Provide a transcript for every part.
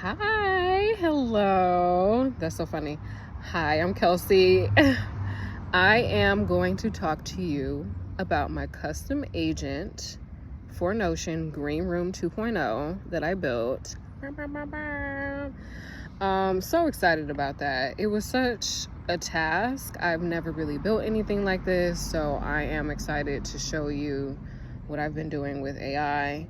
Hi, hello. That's so funny. Hi, I'm Kelsey. I am going to talk to you about my custom agent for Notion Green Room 2.0 that I built. So excited about that. It was such a task. I've never really built anything like this, so I am excited to show you what I've been doing with AI.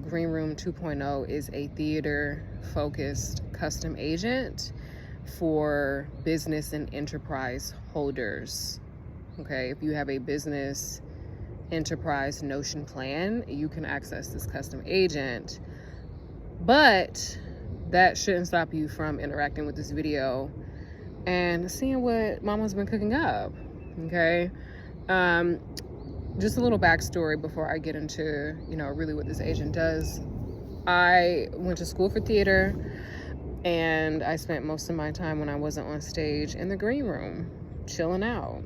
Green Room 2.0 is a theater-focused custom agent for business and enterprise holders. Okay, if you have a business enterprise Notion plan, you can access this custom agent, but that shouldn't stop you from interacting with this video and seeing what Mama's been cooking up. Okay, just a little backstory before I get into, really what this agent does. I went to school for theater, and I spent most of my time when I wasn't on stage in the green room, chilling out.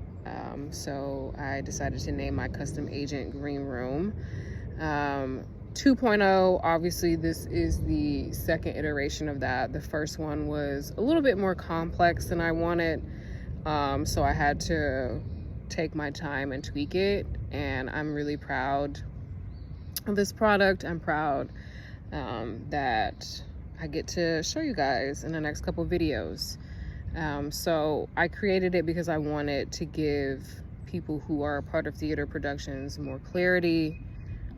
So I decided to name my custom agent Green Room. 2.0, obviously this is the second iteration of that. The first one was a little bit more complex than I wanted, so I had to take my time and tweak it, and I'm really proud of this product. I'm proud that I get to show you guys in the next couple videos. So I created it because I wanted to give people who are a part of theater productions more clarity,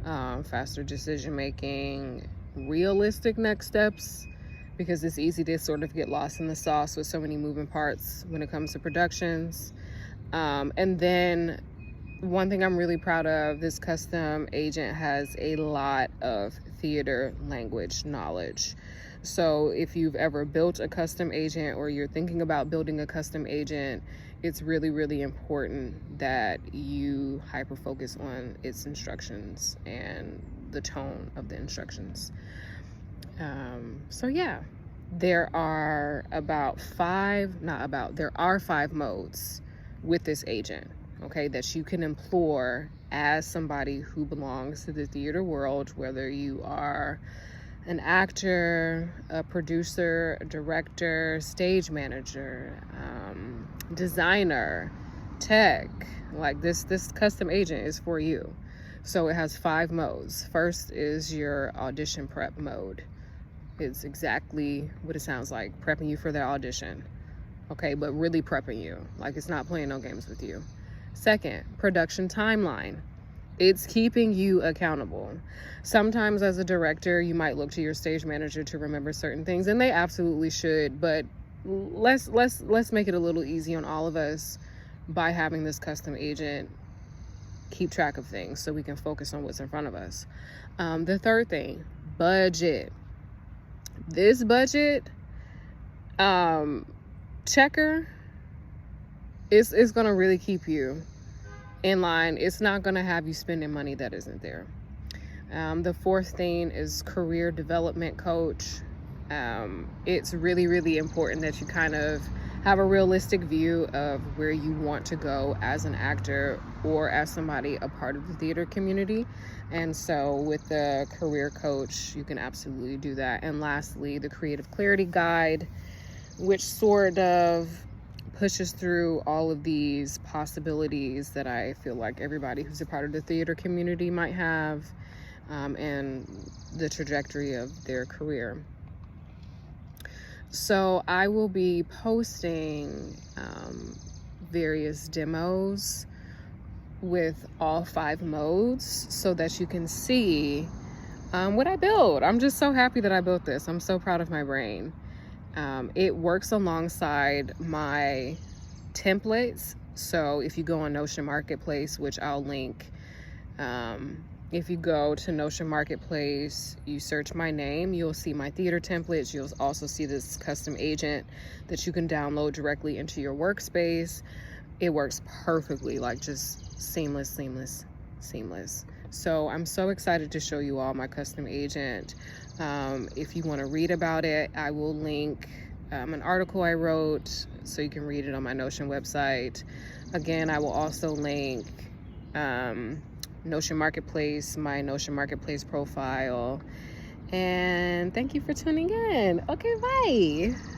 faster decision making, realistic next steps, because it's easy to sort of get lost in the sauce with so many moving parts when it comes to productions. And then one thing I'm really proud of, this custom agent has a lot of theater language knowledge. So if you've ever built a custom agent or you're thinking about building a custom agent, it's really, really important that you hyper focus on its instructions and the tone of the instructions. So yeah, there are there are 5 modes with this agent, okay, that you can employ as somebody who belongs to the theater world, whether you are an actor, a producer, a director, stage manager, designer, tech. Like this custom agent is for you. So it has 5 modes. First is your audition prep mode. It's exactly what it sounds like, prepping you for their audition. Okay, but really prepping you. Like, it's not playing no games with you. Second, production timeline. It's keeping you accountable. Sometimes as a director, you might look to your stage manager to remember certain things, and they absolutely should, but let's make it a little easy on all of us by having this custom agent keep track of things so we can focus on what's in front of us. The third thing, budget. This budget checker is going to really keep you in line. It's not going to have you spending money that isn't there. The fourth thing is career development coach. It's really, really important that you kind of have a realistic view of where you want to go as an actor or as somebody a part of the theater community. And so with the career coach, you can absolutely do that. And lastly, the creative clarity guide, which sort of pushes through all of these possibilities that I feel like everybody who's a part of the theater community might have, and the trajectory of their career. So I will be posting various demos with all 5 modes so that you can see what I built. I'm just so happy that I built this. I'm so proud of my brain. It works alongside my templates. So if you go on Notion Marketplace, which I'll link, if you go to Notion Marketplace, you search my name, you'll see my theater templates. You'll also see this custom agent that you can download directly into your workspace. It works perfectly, like just seamless. So I'm so excited to show you all my custom agent. If you want to read about it, I will link an article I wrote so you can read it on my Notion website. Again, I will also link Notion Marketplace, my Notion Marketplace profile, And thank you for tuning in. Okay, bye.